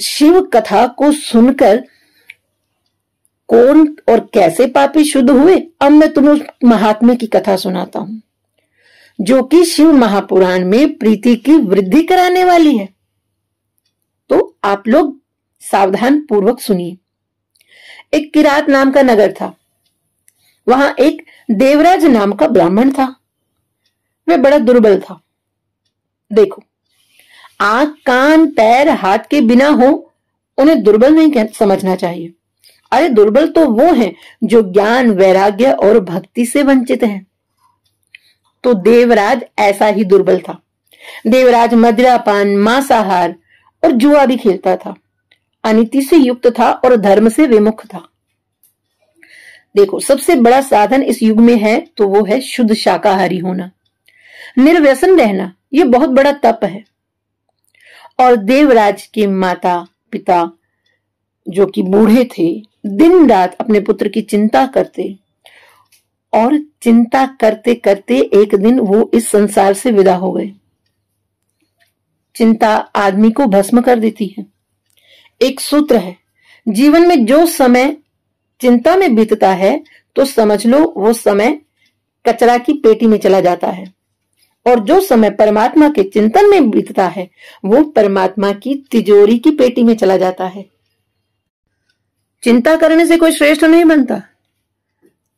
शिव कथा को सुनकर कौन और कैसे पापी शुद्ध हुए, अब मैं तुम्हें उस महात्म्य की कथा सुनाता हूं, जो कि शिव महापुराण में प्रीति की वृद्धि कराने वाली है। तो आप लोग सावधान पूर्वक सुनिए। एक किरात नाम का नगर था। वहां एक देवराज नाम का ब्राह्मण था। वह बड़ा दुर्बल था। देखो, आंख, कान, पैर, हाथ के बिना हो उन्हें दुर्बल नहीं समझना चाहिए। अरे दुर्बल तो वो हैं जो ज्ञान, वैराग्य और भक्ति से वंचित हैं। तो देवराज ऐसा ही दुर्बल था। देवराज मदिरापान, मांसाहार और जुआ भी खेलता था। अनीति से युक्त था और धर्म से विमुख था। देखो, सबसे बड़ा साधन इस युग में है तो वो है शुद्ध शाकाहारी होना, निर्व्यसन रहना। ये बहुत बड़ा तप है। और देवराज के माता पिता जो कि बूढ़े थे, दिन रात अपने पुत्र की चिंता करते और चिंता करते करते एक दिन वो इस संसार से विदा हो गए। चिंता आदमी को भस्म कर देती है। एक सूत्र है, जीवन में जो समय चिंता में बीतता है तो समझ लो वो समय कचरा की पेटी में चला जाता है, और जो समय परमात्मा के चिंतन में बीतता है वो परमात्मा की तिजोरी की पेटी में चला जाता है। चिंता करने से कोई श्रेष्ठ नहीं बनता,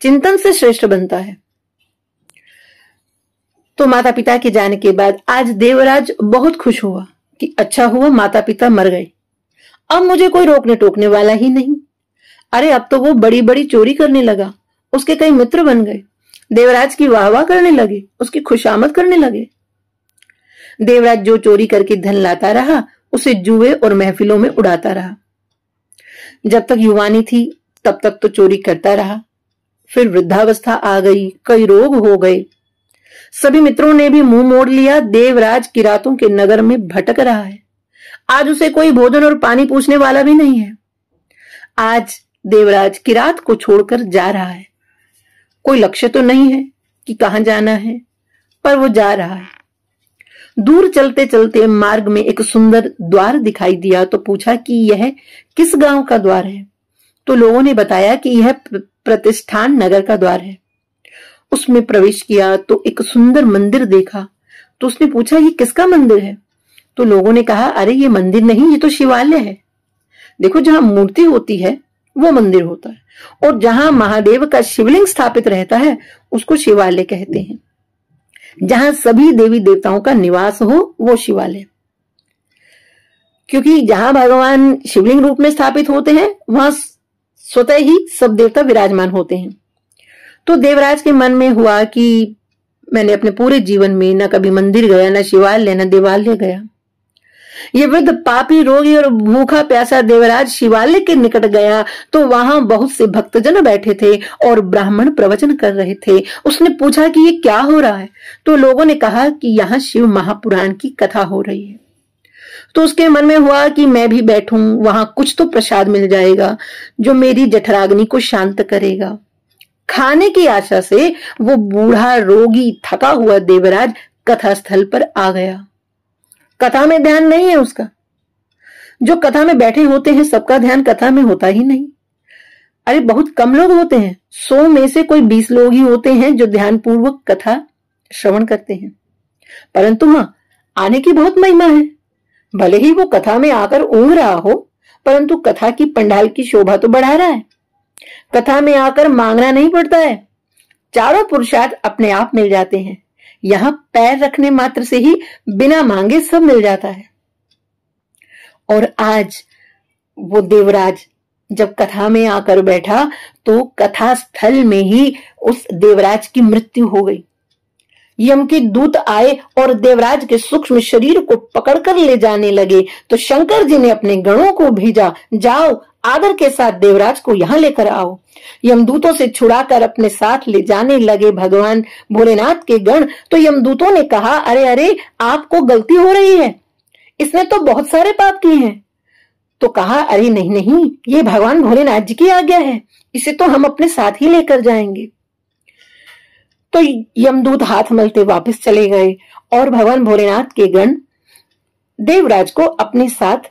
चिंतन से श्रेष्ठ बनता है। तो माता पिता के जाने के बाद आज देवराज बहुत खुश हुआ कि अच्छा हुआ माता पिता मर गए, अब मुझे कोई रोकने टोकने वाला ही नहीं। अरे अब तो वो बड़ी बड़ी चोरी करने लगा, उसके कई मित्र बन गए, देवराज की वाहवाह करने लगे, उसकी खुशामद करने लगे। देवराज जो चोरी करके धन लाता रहा उसे जुए और महफिलों में उड़ाता रहा। जब तक युवानी थी तब तक तो चोरी करता रहा, फिर वृद्धावस्था आ गई, कई रोग हो गए, सभी मित्रों ने भी मुंह मोड़ लिया। देवराज किरातों के नगर में भटक रहा है। आज उसे कोई भोजन और पानी पूछने वाला भी नहीं है। आज देवराज किरात को छोड़कर जा रहा है। कोई लक्ष्य तो नहीं है कि कहां जाना है, पर वो जा रहा है। दूर चलते चलते मार्ग में एक सुंदर द्वार दिखाई दिया तो पूछा कि यह किस गांव का द्वार है। तो लोगों ने बताया कि यह प्रतिष्ठान नगर का द्वार है। उसमें प्रवेश किया तो एक सुंदर मंदिर देखा। तो उसने पूछा ये किसका मंदिर है। तो लोगों ने कहा अरे ये मंदिर नहीं, ये तो शिवालय है। देखो, जहां मूर्ति होती है वो मंदिर होता है, और जहां महादेव का शिवलिंग स्थापित रहता है उसको शिवालय कहते हैं। जहां सभी देवी देवताओं का निवास हो वो शिवालय, क्योंकि जहां भगवान शिवलिंग रूप में स्थापित होते हैं वहां स्वतः ही सब देवता विराजमान होते हैं। तो देवराज के मन में हुआ कि मैंने अपने पूरे जीवन में न कभी मंदिर गया, न शिवालय, न देवालय गया। ये वृद्ध पापी, रोगी और भूखा प्यासा देवराज शिवालय के निकट गया तो वहां बहुत से भक्तजन बैठे थे और ब्राह्मण प्रवचन कर रहे थे। उसने पूछा कि ये क्या हो रहा है। तो लोगों ने कहा कि यहाँ शिव महापुराण की कथा हो रही है। तो उसके मन में हुआ कि मैं भी बैठूं, वहां कुछ तो प्रसाद मिल जाएगा जो मेरी जठराग्नि को शांत करेगा। खाने की आशा से वो बूढ़ा, रोगी, थका हुआ देवराज कथा स्थल पर आ गया। कथा में ध्यान नहीं है उसका। जो कथा में बैठे होते हैं सबका ध्यान कथा में होता ही नहीं। अरे बहुत कम लोग होते हैं, 100 में से कोई 20 लोग ही होते हैं जो ध्यानपूर्वक कथा श्रवण करते हैं। परंतु वहां आने की बहुत महिमा है। भले ही वो कथा में आकर ऊँघ रहा हो, परंतु कथा की पंडाल की शोभा तो बढ़ा रहा है। कथा में आकर मांगना नहीं पड़ता है, चारों पुरुषार्थ अपने आप मिल जाते हैं। यहां पैर रखने मात्र से ही बिना मांगे सब मिल जाता है। और आज वो देवराज जब कथा में आकर बैठा तो कथा स्थल में ही उस देवराज की मृत्यु हो गई। यम के दूत आए और देवराज के सूक्ष्म शरीर को पकड़कर ले जाने लगे तो शंकर जी ने अपने गणों को भेजा, जाओ आदर के साथ देवराज को यहां लेकर आओ। यमदूतों से छुड़ाकर अपने साथ ले जाने लगे भगवान भोलेनाथ के गण। तो यमदूतों ने कहा अरे अरे आपको गलती हो रही है, इसने तो बहुत सारे पाप किए हैं। तो कहा अरे नहीं नहीं, ये भगवान भोलेनाथ जी की आज्ञा है, इसे तो हम अपने साथ ही लेकर जाएंगे। तो यमदूत हाथ मलते वापस चले गए और भगवान भोलेनाथ के गण देवराज को अपने साथ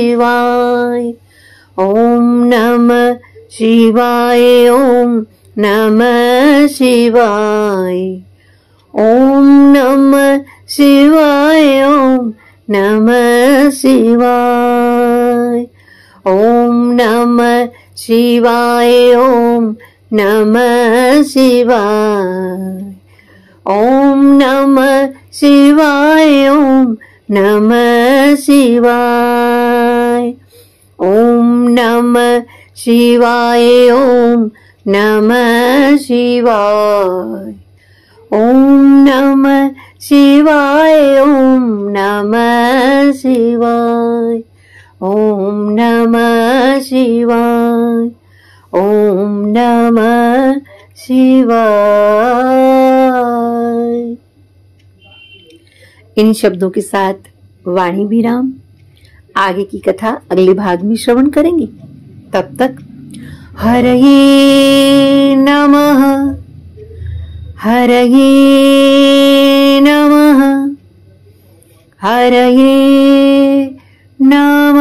शिवाय। ओम नमः शिवाय, ओम नमः शिवाय। ओम नमः शिवाय, ओम नमः शिवाय। ओम नमः शिवाय, ओम नमः शिवाय। ओम नमः शिवाय, ओम नमः शिवाय। ओम नमः शिवाय, ओम नमः शिवाय। ओम नमः शिवाय, ओम नमः शिवाय। ओम नमः शिवाय, ओम नमः शिवाय। इन शब्दों के साथ वाणी विराम। आगे की कथा अगले भाग में श्रवण करेंगे। तब तक हरये नमः, हरये नमः, हरये नमः।